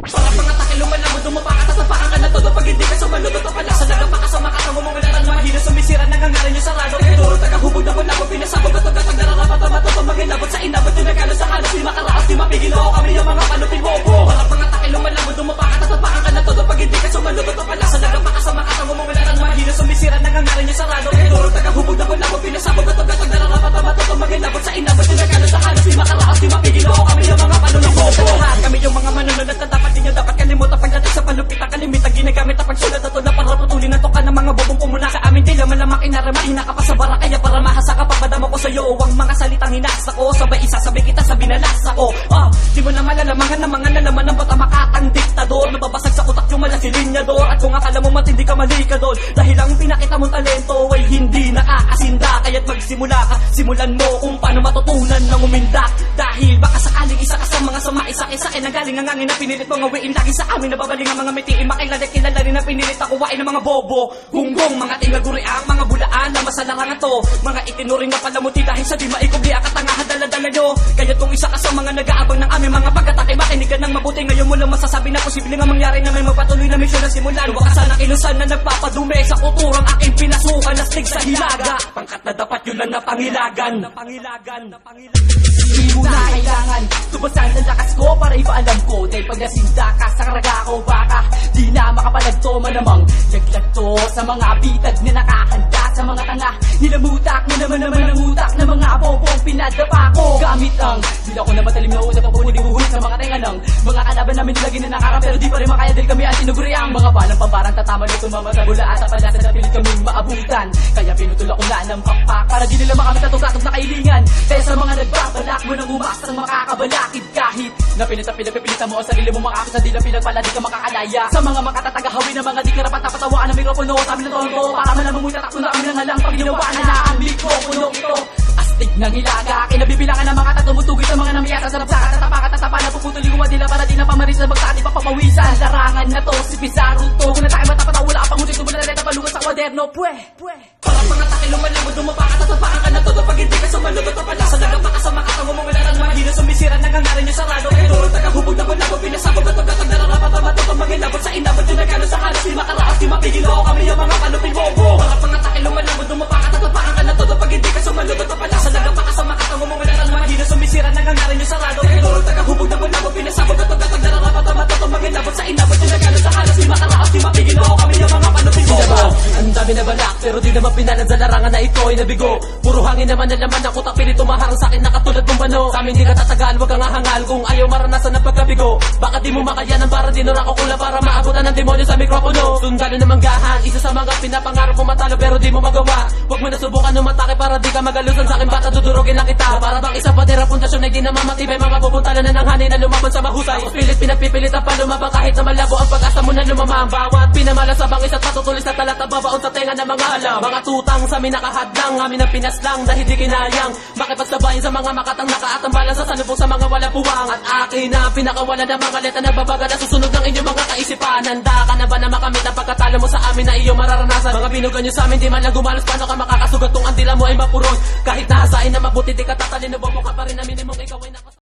Para pangatake lumalabot, dumapakat at tapakan ka na todo. Pag hindi ka sumaludot o palasa, nagapaka sa makatang umungulatan. Mahina sumisira, nangangaran yung sarado. Kaya duro, tagahubog na wala ko, pinasabog at ugatag nararapat o matuto. Magilabot sa inabot yung nagano sa halos. Di makaraas, di mapigil ako kami yung mga panupin bobo. Para pangatake lumalabot, dumapakat at tapakan ka na todo. Pag hindi ka sumaludot o palasa, nagapaka sa makatang umungulatan. Mahina sumisira, nangangaran yung sarado. Kaya duro, tagahubog na wala ko, pinasabog at ugatag nararapat o matuto. Magilabot sa inabot yung nagano sa halos. Di makaraas, di mapigil ako kami yung mga panupin bobo. Kami yung mga manunod at dapat ninyo dapat kalimutan pagdating sa palupitan. Kalimitan ginagamit ang pagsulat at tula para putulin ang toka ng mga bobong pumuna sa amin. Di naman lang makinaramahin ka pa sa bara. Kaya para mahasa ka papadama ko sa'yo ang mga salitang hinasa ko. Sabay isasabi kita sa binalasa ko. Di mo na malalamangan ng mga nalaman ng bata makatang diktador. Nababasag sa utak yung malas linyador. At kung akala mo matindi ka mali ka doon. Dahil ang pinakita mong talento ay hindi nakakasinda. Kaya't magsimula ka, simulan mo kung paano matutunan ng umindak. Dahil baka sakaling isa ka sa mga sumaisakin sa akin. Ang galing ang angin na pinilit mong awiin lagi sa amin. Nababaling ang mga mitiin, makilala kilala rin na pinilit ako wain ng mga bobo. Gunggong, mga tingaguriang, mga bulaan na masalarangan to. Mga itinuring na palamuti dahil sa di maikubli ang katangahan dala-dala nyo. Kaya kung isa ka sa mga nag-aabang ng aming mga pagkatake, makinig ka ng mabuti. Ngayon mo lang masasabi na posibleng ang mangyari na may magpatuloy na misyon na simulan. Wakasan ang ilusan na nagpapadume sa kulturang aking pinasukan. Lastig sa hilaga, pangkat na dapat yun lang na pangilagan. Hindi mo na kailangan tubasan ang lakas ko para ipaalam ko. Dahil pag nasinda ka sa karaga ko, baka di na makapalagto. Manamang laglag-to sa mga bitag na nakahanda sa mga tanga. Nilamutak na naman ang utak na mga bobong pinadapa ko. Gamit ang dila ko na matalim na usap ako nibuhulit sa mga tenga ng mga kalaban namin nilagin na nakarap. Pero di pa rin makaya dahil kami ang tinuguriang mga balang pambarang tatama na tumama sa bula at apalasa na pilit kaming maabutan. Kaya pinutol ako na ng pakpak para di nila makamit at tugatog na kailingan. Kaya sa mga nagbabalak mo nang umaksang makakabalakid. Kahit na pinagpipilitan mo ang sarili mo makakit sa dila pinagpala di ka makakalaya. Sa mga makatatagahawin na mga di karapat na patawaan ng mikropono. Sabi na tono para malamumoy tatakto na kami ng halang pag ginawa na ang mikropono ito. Astig ng hilaga, kinabibilangan ng mga tatumutugit sa mga namiyasa sa napsakat at tapakat at tapa na puputuli ko dila para di na pamaris na magtati papapawisan. Larangan na to, si Pizarro to. Kung natake matapataw, wala ka pang ulit, tumula na palugan sa kwaderno. Para pangatake lumalabot, dumapakat at tapakan ka na todo. Pag hindi ka sumalubot o palasa, nagapaka sa makatang umungularan. Mahina sumisira, nangangaran yung sarado. Kaya duro, tagahubog na wala ko, pinasabog at ugatag nararapat o matuto. Magilabot sa inabot yung nagano sa halos. Di makaraas, di mapigil ako kami yung mga panupin bobo. Para pangatake lumalabot, dumapakat at tapakan ka na todo. Pag hindi ka sumalubot o palasa, nagapaka sa makatang umungularan. Mahina sumisira, nangangaran yung sarado. Kaya duro, tagahubog na wala ko, pinasabog at ugatag nararapat o matuto. Magilabot sa inabot yung nagano sa halos. Di makaraas, di mapigil ako kami yung mga panupin bobo. Ang dami na balak pero di naman pinalad sa larangan na ito ay nabigo. Puro hangin naman na laman ang utak, pilit tumaharang sa akin na katulad ng bano. Sa amin di ka tatagal, wag kang hahangal kung ayaw maranasan ng pagkabigo. Baka di mo makayanan para dinura ko kula para maabutan ng demonyo sa mikropono. Sundalo na manggahan, isa sa mga pinapangarap ko matalo pero di mo magawa. Huwag mo na subukan umatake para di ka magalusan sa akin, baka dudurugin na kita. Para bang isa patera pundasyon ay di na mamatibay, mga pupuntalan na ng hanin na lumaban sa mahusay. Pilit pinagpipilitan pa lumabang kahit na malabo ang pag-asa mo na lumamang. Bawat pinamalasabang isa't patutulis na talata babaon sa tenga ng mga alam. Mga tutang sa amin nakahadlang, amin ang pinaslang dahil di kinayang makipagsabayin sa mga makatang nakaatambala sa salubong sa mga wala puwang. At akin na pinakawala ng mga leta na babaga na susunod ng inyong mga kaisipan. Handa ka na ba na makamit ang pagkatalo mo sa amin na iyong mararanasan? Mga binugan nyo sa amin di man lang gumalos, paano ka makakasugat kung ang dila mo ay mapuron? Kahit nahasain na mabuti di ka tatalino, bobo ka pa rin na minimum ikaw ay